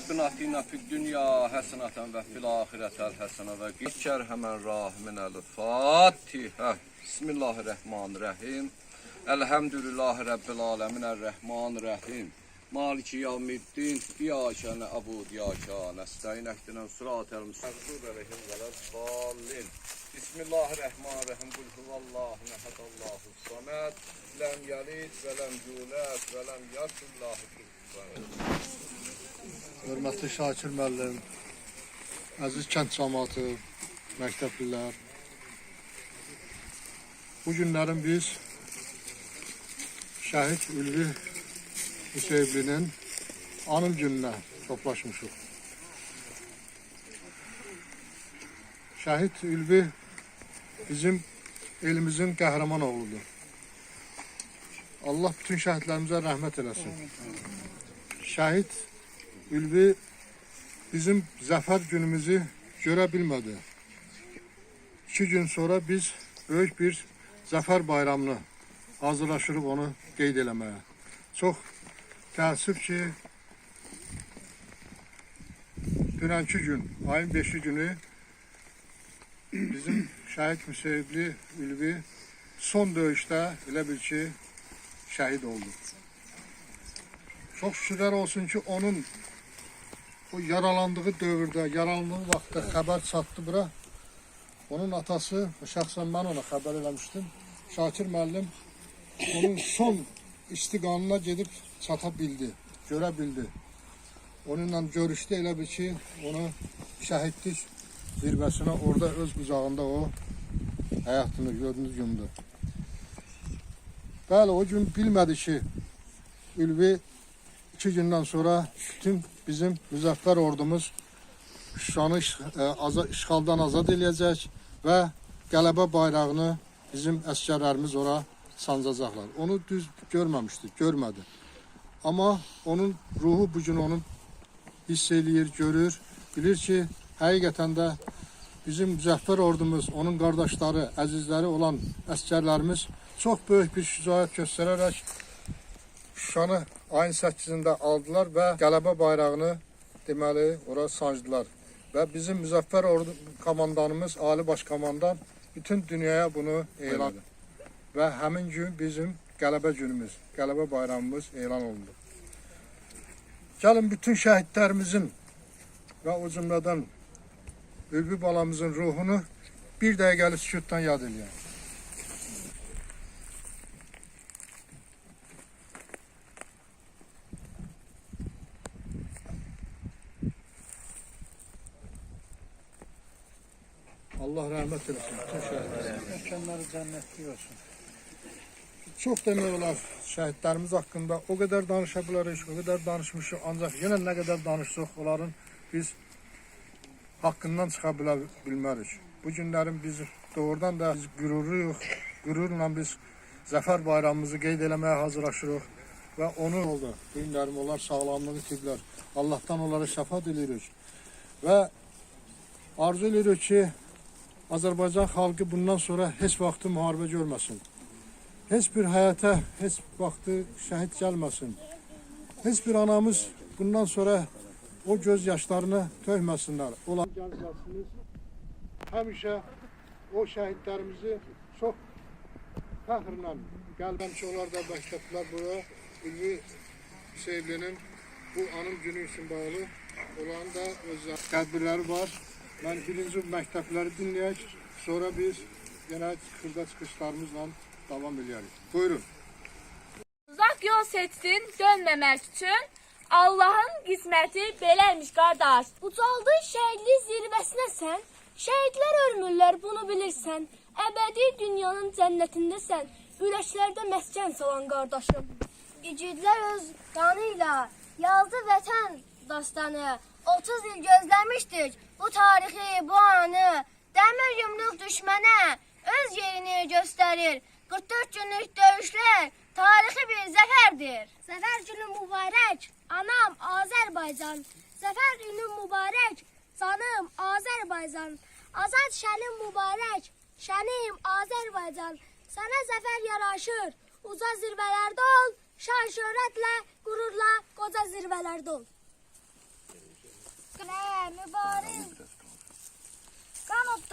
Rabbina atina fid dünya həsənətən və fil ahirətəl həsənə və qikər həmən rahimin əl-Fatihə. Bismillahirrahmanirrahim. Elhamdülillahi Rabbil alemin er-Rahmanirrahim. Maliki yevmiddin. İyyâke na'budu ve iyyâke nestaîn. İhdinâs sıratal müstakîm aleyhim ve'd-dallîn. Bismillahirrahmanirrahim. Kul huvallahu ehad, Allahus samed. Lem yelid ve lem yulad ve lem yekun lahu kufuven ehad. Hörmətli Şakir müəllim, əziz kənd cəmaatı, məktəblilər. Bu günlərin biz şəhid Ülvi Hüseynlinin anım gününə toplaşmışıq. Şəhid Ülvi bizim elimizin qəhrəman oğludur. Allah bütün şəhidlərimizə rəhmət eləsin. Şəhid Ülvi bizim zəfər günümüzü görə bilmədi. 2 gün sonra biz böyük bir zəfər bayramını hazırlaşırıq onu qeyd eləməyə. Çox təəssüf ki, dünənki gün, ayın 5-ci günü bizim şəhid Müseyibli Ülvi son döyüşdə elə bil ki, şəhid oldu. Çox şükürlər olsun ki, onun o yaralandığı dövrdə, yaralandığı vaxtda xəbər çatdı bura. Onun atası, şəxsən mən ona xəbər eləmişdim. Şakir müəllim onun son istiqanına gedib çata bildi, görə bildi. Onunla görüşdü, elə bir ki, onu şəhidlik zirvəsinə orada öz qucağında o həyatını gördüyünüz gündür. Bəli, o gün bilmədi ki, Ülvi 2 gündən sonra bütün bizim müzəffər ordumuz Şuşanı işğaldan azad eləyəcək və qələbə bayrağını bizim əskərlərimiz ora sancacaqlar. Onu düz görməmişdi, görmədi. Amma onun ruhu bugün onu hiss eləyir, görür, bilir ki, həqiqətən də bizim müzəffər ordumuz, onun qardaşları, əzizləri olan əskərlərimiz çox böyük bir şücaət göstərərək Şuşanı ayın 8-də aldılar və qələbə bayrağını deməli ora sancdılar. Və bizim müzəffər ordu komandanımız, Ali Baş Komandan bütün dünyaya bunu elan etdi. Və həmin gün bizim qələbə günümüz, qələbə bayramımız elan olundu. Gəlin bütün şəhidlərimizin və o cümlədən Ülvi balamızın ruhunu bir dəqiqəlik sükutdan yad eləyək. Allah rəhmət eləsin bütün şəhidlərimizə. Məkanları cənnətli olsun. Çox demək olar şəhidlərimiz haqqında o qədər danışa bilərik, o qədər danışmışıq. Ancaq yenə nə qədər danışsaq onların biz haqqından çıxa bilmərik. Bu günlərin biz doğrudan da biz qürurla biz zəfər bayramımızı qeyd eləməyə hazırlaşırıq. Və onu oldu. Bu günlərim onlar sağlamlığı itiblər. Allahdan onlara şəfa dilirik. Və arzu edirik ki, Azərbaycan xalqı bundan sonra heç vaxtı müharibə görməsin. Heç bir həyata, heç vaxtı şəhid gəlməsin. Heç bir anamız bundan sonra o göz yaşlarını tökməsinlər. Olan gəlsiniz, həmişə o şəhidlərimizi çox fəxrlə, qəlbəm ki, onlar da məktəblər bura Ülvi Hüseynlinin bu anım günü üçün bağlı olan da öz tədbirləri var. Mən birinci məktəbləri dinləyək, sonra biz yenə xırda çıxışlarımızla davam edərik. Buyurun. Uzaq yol seçsin dönməmək üçün, Allahın qisməti beləymiş qardaş. Ucaldın şəhidlik zirvəsinə sən, şəhidlər ölmürlər bunu bilirsən. Əbədi dünyanın cənnətindəsən, ürəklərdə məskən salan qardaşım. İgidlər öz qanıyla yazdı vətən dastanı. 30 il gözləmişdik bu tarixi, bu anı. Dəmir yumruq düşmənə öz yerini göstərir. 44 günlük döyüşlər tarixi bir zəfərdir. Zəfər günü mübarək, anam Azərbaycan. Zəfər günü mübarək, canım Azərbaycan. Azad şənim mübarək, şənim Azərbaycan. Sənə zəfər yaraşır, uca zirvələrdə ol. Şan şöhrətlə, qürurla, qoca zirvələrdə ol.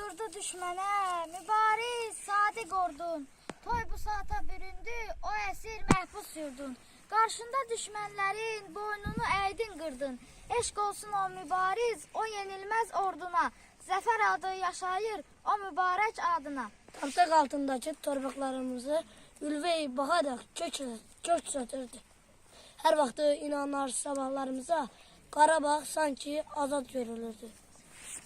durdu düşmənə, mübariz sadiq ordun. Toy bu saata büründü, o əsir məhbus yurdun. Qarşında düşmənlərin boynunu əydin qırdın. Eşq olsun o mübariz, o yenilməz orduna. Zəfər adı yaşayır o mübarək adına. Torpaq altındakı torpaqlarımızı ülvey baxaraq kök sötürdü. Hər vaxtı inanlar sabahlarımıza Qarabağ sanki azad görülürdü.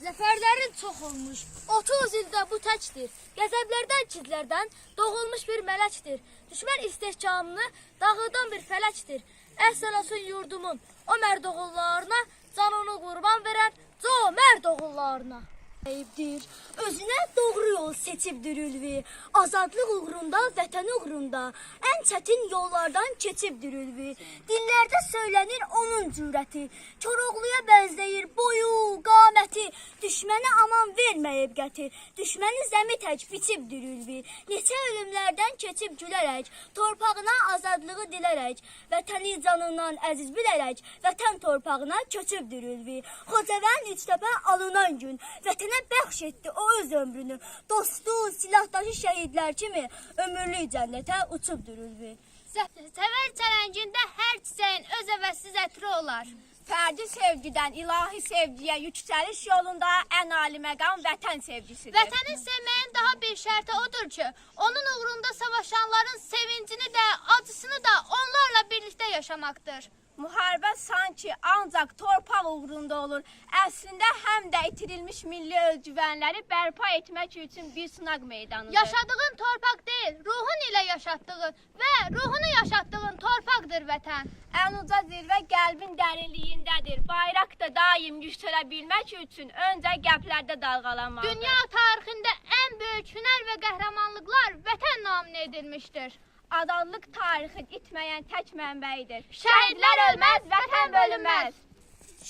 Zəfərlərin çox olmuş, 30 ildə bu təkdir. Qəzəblərdən, kidlərdən doğulmuş bir mələkdir. Düşmən istehkamını dağıdan bir fələkdir. Əhsən olsun yurdumun o mərd oğullarına, canını qurban verən co mərd oğullarına. Özünə doğru yol seçibdir ülvi. Azadlıq uğrunda, vətən uğrunda ən çətin yollardan keçibdir ülvi. Dillərdə söylənir onun cürəti. Koroğluya bənzəyir boyu, qaməti. Düşmənə aman verməyib qəti. Düşməni zəmi tək biçibdir ülvi. Neçə ölümlərdən keçib gülərək, torpağına azadlığı dilərək, vətəni canından əziz bilərək, vətən torpağına köçübdür ülvi. Xocavənd İçtəpə alınan gün, vətənə bəxş etdi o öz ömrünü. Dostu, silahdaşı şəhidlər kimi ömürlük cənnətə uçubdur ülvi. Səvər çələngində hər çiçəyin öz əvəzsiz ətri olar. Fərdi sevgidən ilahi sevgiyə yüksəliş yolunda ən ali məqam vətən sevgisidir. Vətənin sevməyin daha bir şərti odur ki, onun uğrunda savaşanların sevincini də, acısını da onlarla birlikdə yaşamaqdır. Müharibə sanki ancaq torpaq uğrunda olur. Əslində həm də itirilmiş milli özgüvənləri bərpa etmək üçün bir sınaq meydanıdır. Yaşadığın torpaq deyil, ruhun ilə yaşatdığın və ruhunu yaşatdığın torpaqdır vətən. Ən uca zirvə qəlbin dərinliyindədir. Bayraq da daim yüksələ bilmək üçün öncə qəlblərdə dalğalanmalıdır. Dünya tarixində ən böyük hünər və qəhrəmanlıqlar vətən naminə edilmişdir. Adamlıq tarixin itməyən tək mənbəyidir. Şəhidlər ölməz, vətən bölünməz.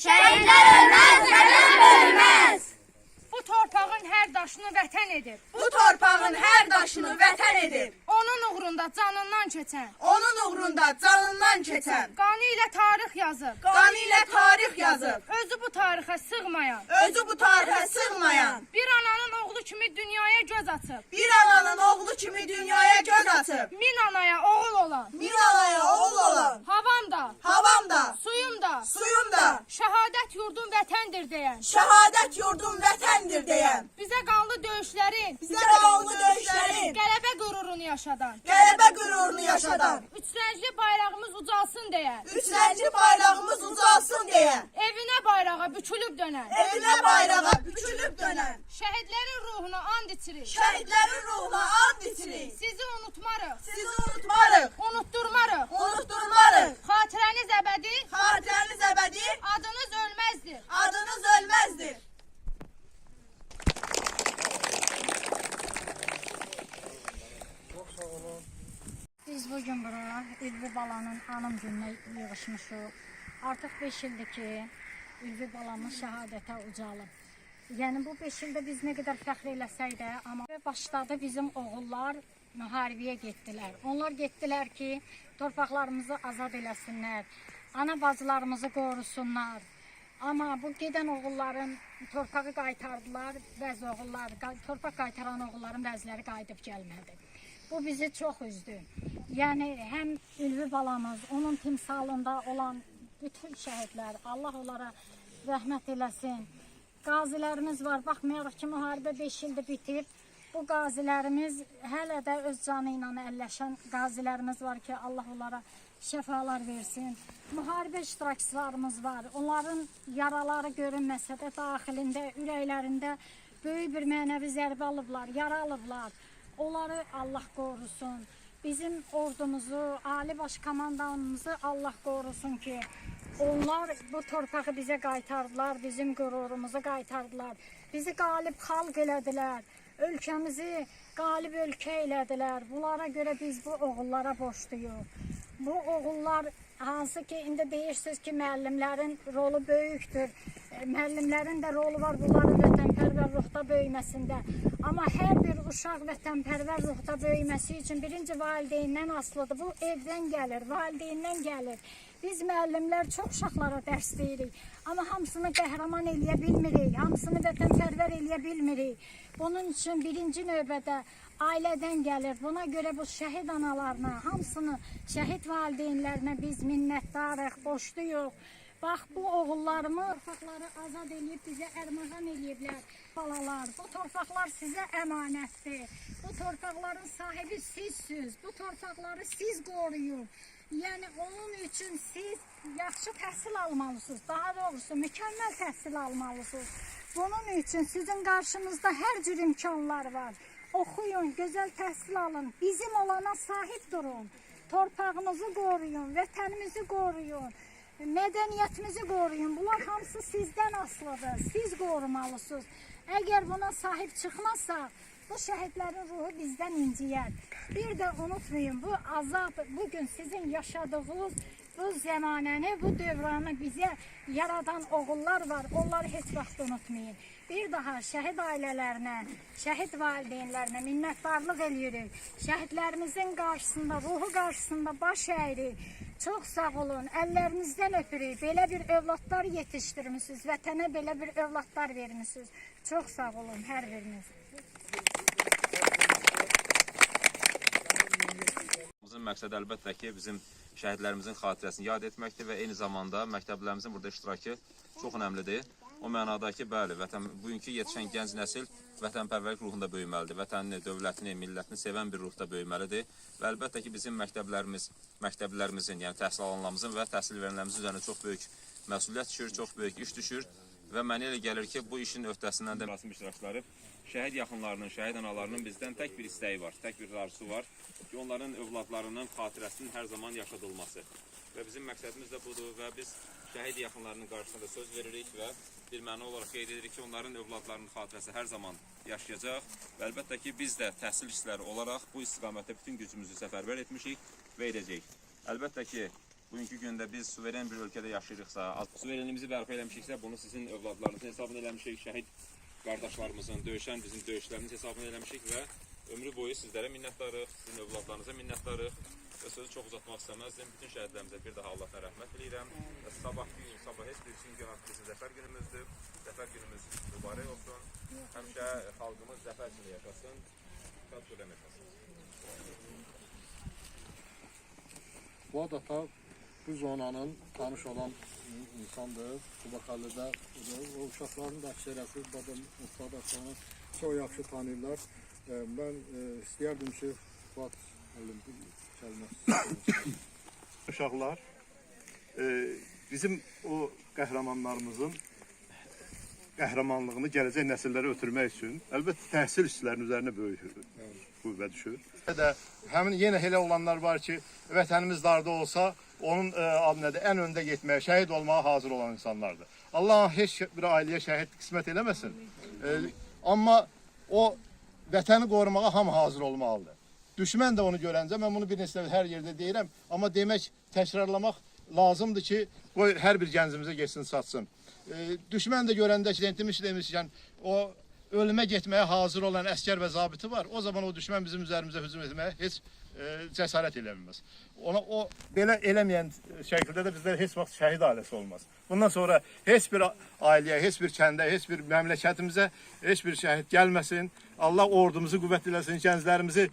Şəhidlər ölməz, vətən bölünməz. Bu torpağın hər daşını vətən edib. Bu torpağın hər daşını vətən edib. Onun uğrunda canından keçən. Onun uğrunda canından keçən. Qanı ilə tarix yazıb. Qanı ilə tarix yazıb. Özü bu tarixə sığmayan. Özü bu tarixə sığmayan. Bir ananın oğlu kimi dünyaya göz açıb. Bir ananın oğlu kimi dünyaya göz açıb. Min anaya oğul olan. Min anaya oğul olan. Havam da. Havam da. Suyum da. Suyum da. Şəhadət yurdum vətəndir deyən. Şəhadət yurdum vətəndir deyən. Bizə qanlı döyüşlərin. Bizə qanlı döyüşlərin. Qələbə qürurunu yaşadan. Qələbə qürurunu yaşadan. Üçrəngli bayrağımız ucalsın deyən. Üçrəngli bayrağımız ucalsın deyən. Evinə bayrağa bükülüb dönən. Evinə bayrağa bükülüb dönən. Şəhidlərin ruhuna and içirik. Şəhidlərin ruhuna and içirik. Sizi unutmarıq. Sizi unutmarıq. Unutturmarıq. Unutturmarıq. Xatirəniz əbədi. Xatirəniz əbədi. Adınız ölməzdir. Adınız ölməzdir. Biz bugün bura Ülvi balanın anım gününə yığışmışıq. Artıq 5 ildir ki, Ülvi balamız şəhadətə ucalıb. Yəni bu 5 ildə biz nə qədər fəxr eləsək də, amma başladı bizim oğullar müharibəyə getdilər. Onlar getdilər ki, torpaqlarımızı azad eləsinlər, ana bacılarımızı qorusunlar. Amma bu gedən oğulların torpağı qaytardılar, bəzi oğullar, torpaq qaytaran oğulların bəziləri qayıdıb gəlmədi. Bu bizi çox üzdü. Yəni həm Ülvi balamız, onun timsalında olan bütün şəhidlər, Allah onlara rəhmət eləsin. Qazilərimiz var, baxmayaraq ki, müharibə 5 ildir bitib. Bu qazilərimiz hələ də öz canı ilə əlləşən qazilərimiz var ki, Allah onlara şəfalar versin. Müharibə iştirakçılarımız var. Onların yaraları görünməsə də daxilində, ürəklərində böyük bir mənəvi zərbə alıblar, yara alıblar. Onları Allah qorusun. Bizim ordumuzu, Ali Baş Komandanımızı Allah qorusun ki, onlar bu torpağı bizə qaytardılar, bizim qürurumuzu qaytardılar. Bizi qalib xalq elədilər, ölkəmizi qalib ölkə elədilər. Bunlara görə biz bu oğullara borcluyuq. Bu oğullar hansı ki, indi deyirsiniz ki, müəllimlərin rolu böyükdür. müəllimlərin də rolu var bunların vətənpərvər ruhda böyüməsində. Amma hər bir uşaq vətənpərvər ruhda böyüməsi üçün birinci valideyndən asılıdır. Bu evdən gəlir, valideyndən gəlir. Biz müəllimlər çox uşaqlara dərs deyirik. Amma hamısını qəhrəman eləyə bilmirik, hamısını vətənpərvər eləyə bilmirik. Bunun üçün birinci növbədə ailədən gəlir. Buna görə bu şəhid analarına, hamısını şəhid valideynlərinə biz minnətdarıq, borcluyuq. Bax, bu oğullarımı torpaqları azad edib bizə ərmağan ediblər. Balalar, bu torpaqlar sizə əmanətdir. Bu torpaqların sahibi sizsiniz. Bu torpaqları siz qoruyun. Yəni, onun üçün siz yaxşı təhsil almalısınız. Daha doğrusu, mükəmməl təhsil almalısınız. Bunun üçün sizin qarşınızda hər cür imkanlar var. Oxuyun, gözəl təhsil alın. Bizim olana sahib durun. Torpağınızı qoruyun, vətənimizi qoruyun. Mədəniyyətimizi qoruyun. Bunlar hamısı sizdən asılıdır. Siz qorumalısınız. Əgər buna sahib çıxmazsaq, bu şəhidlərin ruhu bizdən inciyər. Bir də unutmayın, bu azad, bugün sizin yaşadığınız bu zəmanəni, bu dövranı bizə yaradan oğullar var. Onları heç vaxt unutmayın. Bir daha şəhid ailələrinə, şəhid valideynlərinə minnətdarlıq edirik. Şəhidlərimizin qarşısında, ruhu qarşısında baş əyirik. Çox sağ olun, əllərinizdən öpürük. Belə bir övladlar yetişdirmişsiniz, vətənə belə bir övladlar vermişsiniz. Çox sağ olun, hər biriniz. Bizim məqsəd əlbəttə ki, bizim şəhidlərimizin xatirəsini yad etməkdir və eyni zamanda məktəblərimizin burada iştirakı çox önəmlidir. O mənada ki, bəli, bugünkü yetişən gənc nəsil vətənpərvərlik ruhunda böyüməlidir. Vətənini, dövlətini, millətini sevən bir ruhda böyüməlidir. Və əlbəttə ki, bizim məktəblilərimizin, yəni təhsil alanlarımızın və təhsil verenlərimizin üzərində çox böyük məsuliyyət düşür, çox böyük iş düşür. Və mənə elə gəlir ki, bu işin öhdəsindən də mərasim iştirakçıları şəhid yaxınlarının, şəhid analarının bizdən tək bir istəyi var, tək bir arzusu var ki, onların övladlarının xatirəsinin hər zaman yaşadılması. Və bizim məqsədimiz də budur və biz şəhid yaxınlarının qarşısında söz veririk və bir məna olaraq qeyd edirik ki, onların övladlarının xatirəsi hər zaman yaşayacaq və əlbəttə ki, biz də təhsil işçiləri olaraq bu istiqamətdə bütün gücümüzü səfərbər etmişik və edəcəyik. Əlbəttə ki, bugünkü gündə biz suveren bir ölkədə yaşayırıqsa, suverenliyimizi bərpa eləmişiksə, bunu sizin övladlarınızın hesabını eləmişik, şəhid qardaşlarımızın, döyüşən bizim döyüşlərimiz hesabını eləmişik və ömrü boyu sizlərə minnətdarıq, sizin övladlarınıza minnətdarıq və sözü çox uzatmaq istəməzdim. Bütün şəhidlərimizə bir daha Allahdan rəhmət diləyirəm və sabah heç bir üçün gün haqqımızın zəfər günümüzdür. Zəfər günümüz mübarək olsun. Həmişə xalqımız zəfər kimi yaşasın, şad xürrəm yaşasın. Bu adata bu zonanın tanış olan insandır. Qubaqalıda o uşaqların da əksəriyyəti Mustafa çox yaxşı tanıyırlar. Mən istəyərdim ki, Fuat müəllim bir kəlmə. Uşaqlar, bizim o qəhrəmanlarımızın qəhrəmanlığını gələcək nəsillərə ötürmək üçün əlbəttə təhsil işçilərinin üzərinə böyük qüvvə düşür. Həmin yenə elə olanlar var ki, vətənimiz darda olsa, onun adı nədir, ən öndə getməyə, şəhid olmağa hazır olan insanlardır. Allah heç bir ailəyə şəhid qismət eləməsin. Amma o vətəni qorumağa hamı hazır olmalıdır. Düşmən də onu görəncə, mən bunu bir neçə hər yerdə deyirəm, amma demək, təkrarlamaq lazımdır ki, qoy hər bir gəncimizə geçsin, satsın. Düşmən də görəndə ki, demişkən, o ölümə getməyə hazır olan əskər və zabiti var. O zaman o düşmən bizim üzərimizə hücum etməyə heç cəsarət eləməyəməz. O belə eləməyən şəkildə də bizlər heç vaxt şəhid ailəsi olmaz. Bundan sonra heç bir ailəyə, heç bir kəndə, heç bir məmləkətimizə heç bir şəhid gəlməsin. Allah ordumuzu qüvvətləsin, gənclərimizi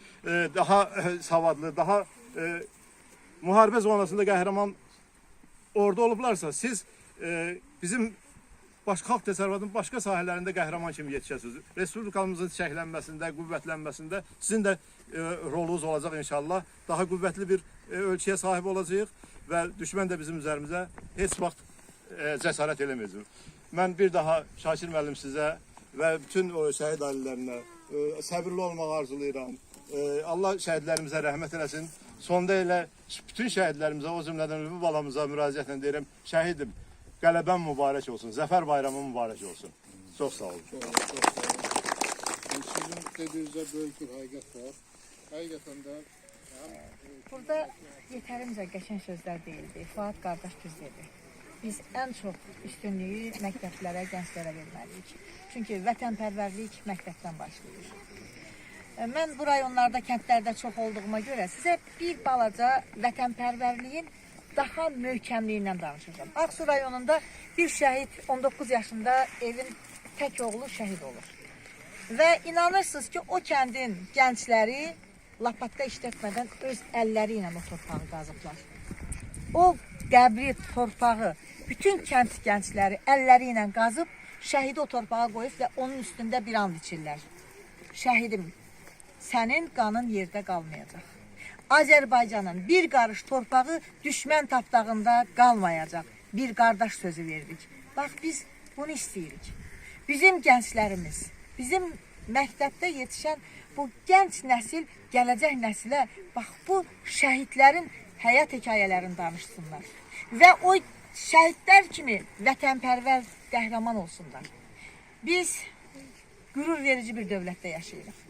daha savadlı, daha müharibə zonasında qəhrəman orada olublarsa, siz bizim xalq təsərrüfatının başqa sahələrində qəhrəman kimi yetişəsiniz. Respublikamızın çiçəklənməsində, qüvvətlənməsində sizin də rolunuz olacaq inşallah. Daha qüvvətli bir ölkəyə sahib olacağıq və düşmən də bizim üzərimizə heç vaxt cəsarət eləməyəcək. Mən bir daha Şakir müəllim sizə və bütün o şəhid ailələrinə səbirli olmağı arzulayıram. Allah şəhidlərimizə rəhmət eləsin. Sonda elə bütün şəhidlərimizə, o cümlədən Ülvi balamıza müraciətlə deyirəm, şəhidim, qələbən mübarək olsun, zəfər bayramı mübarək olsun. Çox sağ olun. Çok sağ olun. Sizin dediyinizdə böyük bir həqiqət var. Həqiqətən də burada yetərincə qəşəng sözlər deyildi. Fuat qardaş düz dedi. biz ən çox üstünlüyü məktəblərə, gənclərə verməliyik. Çünki vətənpərvərlik məktəbdən başlayır. Mən bu rayonlarda, kəndlərdə çox olduğuma görə sizə bir balaca vətənpərvərliyin daha möhkəmliyindən danışacağım. Ağsu rayonunda bir şəhid 19 yaşında evin tək oğlu şəhid olur. Və inanırsınız ki, o kəndin gəncləri lapatka işlətmədən öz əlləri ilə o torpağı qazıblar. O qəbri, torpağı, bütün kənd gəncləri əlləri ilə qazıb, şəhidi o torpağa qoyub və onun üstündə bir and içirlər. Şəhidim, sənin qanın yerdə qalmayacaq. Azərbaycanın bir qarış torpağı düşmən tapdağında qalmayacaq. Bir qardaş sözü verdik. Bax, biz bunu istəyirik. Bizim gənclərimiz, bizim məktəbdə yetişən bu gənc nəsil, gələcək nəsilə bax, bu şəhidlərin həyat hekayələrini danışsınlar. Və o şəhidlər kimi vətənpərvər qəhrəman olsunlar. Biz qürur verici bir dövlətdə yaşayırıq.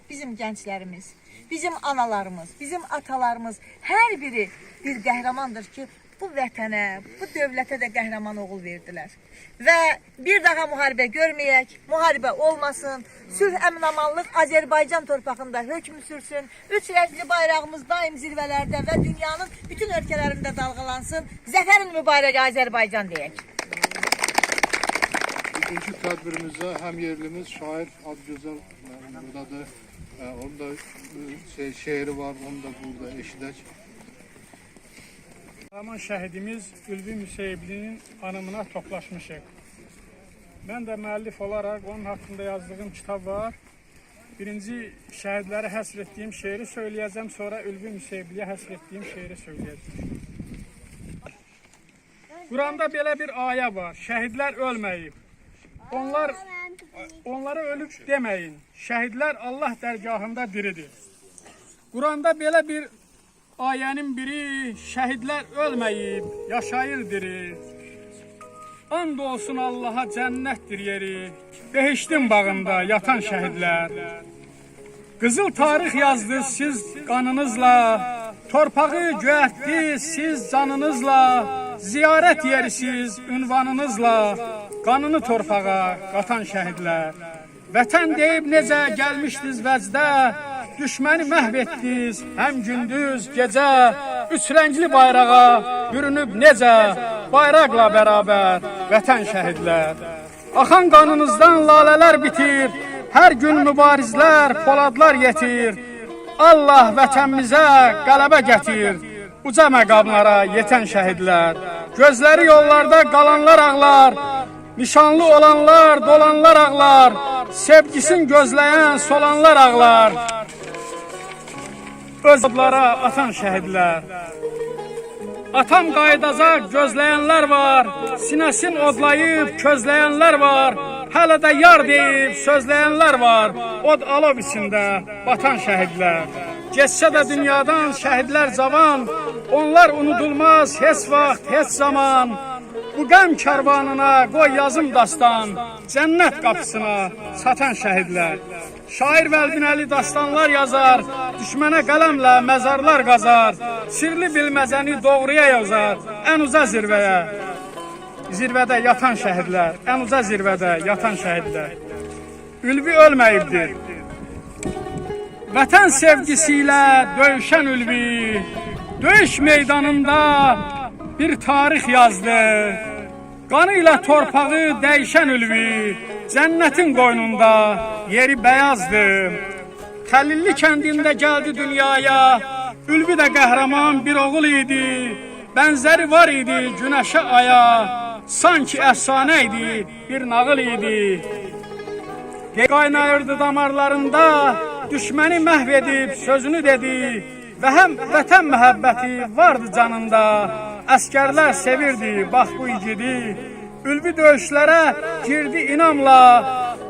Bizim gənclərimiz, bizim analarımız, bizim atalarımız hər biri bir qəhrəmandır ki, bu vətənə, bu dövlətə də qəhrəman oğul verdilər. Və bir daha müharibə görməyək, müharibə olmasın, sülh əmin-amanlıq Azərbaycan torpağında hökm sürsün, 3 rəngli bayrağımız daim zirvələrdə və dünyanın bütün ölkələrində dalğalansın. Zəfərin mübarək Azərbaycan deyək. Bugünkü tədbirimizdə həm yerlimiz şair Adgözəl buradadır. Onun da şeiri var, onu da burada eşidək. Qəhrəman şəhidimiz Ülvi Müseyblinin anımına toplaşmışıq. Mən də müəllif olaraq onun haqqında yazdığım kitab var. Birinci şəhidləri həsr etdiyim şeiri söyləyəcəm, sonra Ülvi Müseybliyə həsr etdiyim şeiri söyləyəcəm. Quranda belə bir ayə var, şəhidlər ölməyib. Onlara ölüb deməyin, şəhidlər Allah dərgahında diridir. Quranda belə bir ayənin biri, şəhidlər ölməyib, yaşayır dirir. And olsun Allaha cənnətdir yeri, behiştin bağında yatan şəhidlər. Qızıl tarix yazdı siz qanınızla, torpağı göyərtdi siz canınızla, ziyarət yerisiz ünvanınızla, qanını torpağa qatan şəhidlər. Vətən deyib necə gəlmişdiniz vəcdə, düşməni məhv etdiniz həm gündüz gecə, üç rəngli bayrağa bürünüb necə, bayraqla bərabər vətən şəhidlər. Axan qanınızdan lalələr bitir, hər gün mübarizlər, poladlar yetir. Allah vətənimizə qələbə gətir, uca məqamlara yetən şəhidlər. Gözləri yollarda qalanlar ağlar, nişanlı olanlar, dolanlar ağlar, sevgisin gözləyən solanlar ağlar. Öz adlara atan şəhidlər. Atam qayıdacaq gözləyənlər var, sinəsin odlayıb közləyənlər var, hələ də yar deyib sözləyənlər var, od alov içində batan şəhidlər. Geçsə də dünyadan şəhidlər cavan, onlar unudulmaz heç vaxt, heç zaman. Bu qəm kərvanına qoy yazım dastan, cənnət qapısına satan şəhidlər. Şair Vəlbinəli dastanlar yazar, düşmənə qələmlə məzarlar qazar, sirli bilməzəni doğruya yazar, ən uca zirvəyə. Zirvədə yatan şəhidlər, ən uca zirvədə yatan şəhidlər. Ülvi ölməyibdir. Vətən sevgisi ilə döyüşən Ülvi, döyüş meydanında bir tarix yazdı. Qanı ilə torpağı dəyişən Ülvi, cənnətin qoynunda yeri bəyazdır. Xəlilli kəndində gəldi dünyaya, Ülvi də qəhrəman bir oğul idi. Bənzəri var idi günəşə aya, sanki əfsanə idi, bir nağıl idi. Qaynayırdı damarlarında, düşməni məhv edib sözünü dedi. Və həm vətən məhəbbəti vardı canında, əskərlər sevirdi, bax bu igidi. Ülvi döyüşlərə girdi inamla,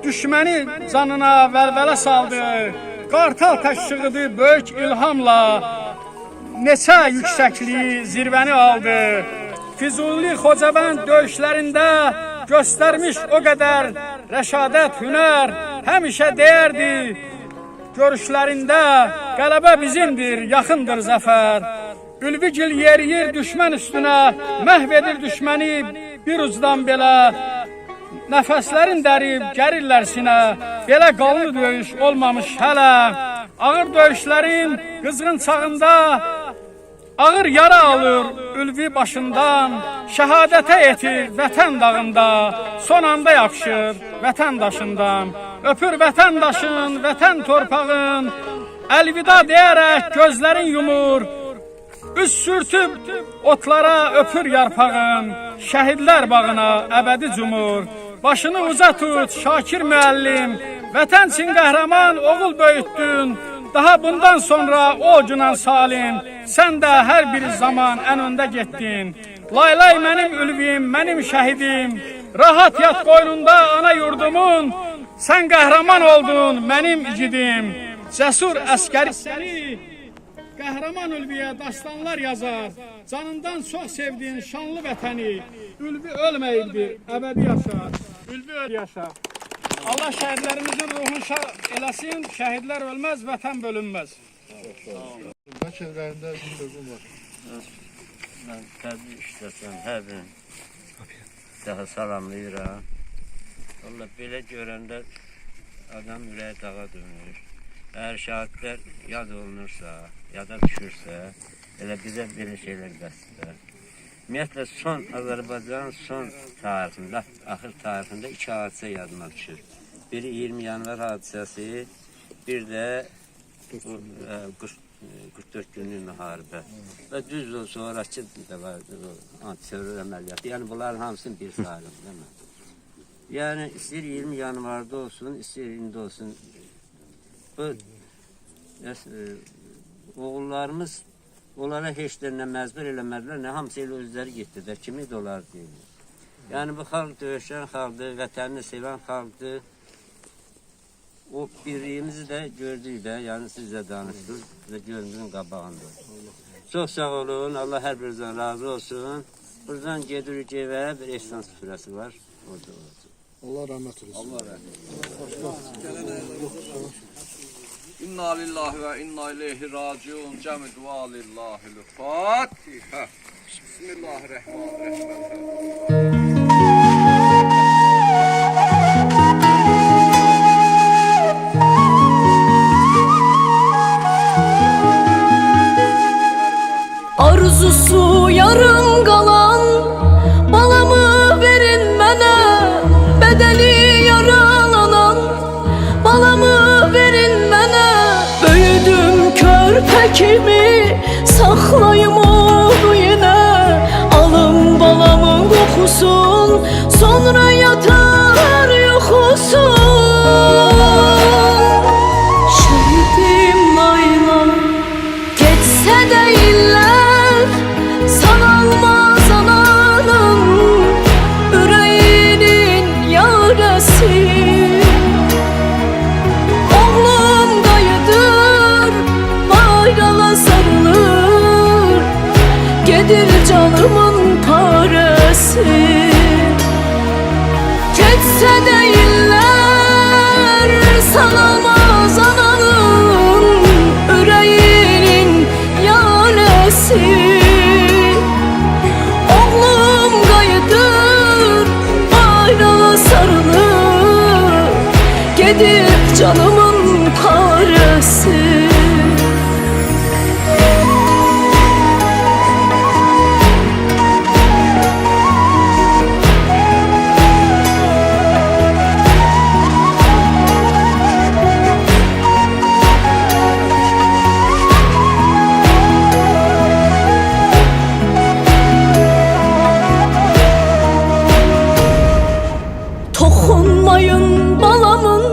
düşməni canına vəlvələ saldı. Qartal tək şığıdı böyük ilhamla, neçə yüksəkliyi zirvəni aldı. Füzuli Xocavənd döyüşlərində göstərmiş o qədər rəşadət, hünər, həmişə deyərdi. Görüşlərində qələbə bizimdir, yaxındır zəfər. Ülvigil yer düşmən üstünə, məhv edir düşməni bir ucdan belə. Nəfəslərin dərib gərirlər sinə, belə qanlı döyüş olmamış hələ. Ağır döyüşlərin qızğın çağında, ağır yara alır ülvi başından, şəhadətə etir vətən dağında, son anda yapışır vətən daşından. Öpür vətəndaşın, vətən torpağın, əlvida deyərək gözlərin yumur, üz sürtüb otlara öpür yarpağın, şəhidlər bağına əbədi cumur. Başını uza tut Şakir müəllim, vətən üçün qəhrəman oğul böyütdün, daha bundan sonra o günan salim, sən də hər bir zaman ən öndə getdin. Laylay mənim ülvim, mənim şəhidim, rahat yat qoynunda ana yurdumun, sən qəhrəman oldun mənim igidim. Cəsur əskəri səni, qəhrəman ülviyə dastanlar yazar, canından çox sevdiğin şanlı vətəni, ülvi ölməyibdir, əbədi yaşar, ülvi yaşar. Allah şəhidlərimizin ruhunu şad eləsin, şəhidlər ölməz, vətən bölünməz. Bəkirlərində bir sözüm var. Mən təbii işləsəm hər birini daha salamlayıram. Valla belə görəndə adam ürəyi dağa dönür. Əgər şəhidlər yad olunursa, yada düşürsə, elə bizə belə şeylər qəsdlər. Ümumiyyətlə, son Azərbaycanın son tarixində, axır tarixində 2 hadisə yadıma düşür. Biri 20 yanvar hadisəsi, bir də 44 günlük müharibə. Və düz o sonraki də vardı, antiterror əməliyyatı. Yəni, bunların hamısını bir sayılır, değil mi? Yəni, istəyir 20 yanvarda olsun, istəyir indi olsun. Bu, oğullarımız onlara heç də nə məcbur eləmədilər, nə hamısı elə özləri getdilər, kimi də onlar deyil. Yəni, bu xalq döyüşən xalqdır, vətənini sevən xalqdır. O birliyimizi də gördük də, yəni siz də danışdınız və gözümüzün qabağında. Çox sağ olun, Allah hər birinizdən razı olsun. Buradan gedirik evə, bir ehsan süfrəsi var, orada olacaq. Allah rəhmət eylesin. Allah rəhmət eylesin. İnna lillahi və inna ileyhi raciun. Cəmi dua lillahil Fatihə. Bismillahirrahmanirrahim. Arzusu yarım qalan balamı verin mənə, bədəni yaralanan balamı verin mənə. Böyüdüm körpə kimi, saxlayım onu yenə. Alım balamın qoxusun, sonra yatar yuxusun. Şəhidim layla, geçsə də illər, sanalmaz ananın ürəyinin yarəsi. Oğlum qayıdır, bayrağa sarılır, gedir canımın parəsi. Geçsə də illər, sanalmaz ananın ürəyinin yarəsi. Oğlum qayıdır, bayrağa sarılır, gedir canımın parəsi. Toxunmayın balamın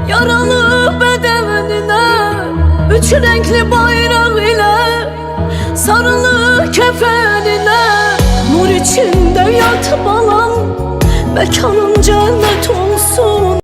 yaralı bədəninə, üç rəngli bayraq ilə sarılı kəfəninə. Nur içində yat balam, məkanın cənnət olsun.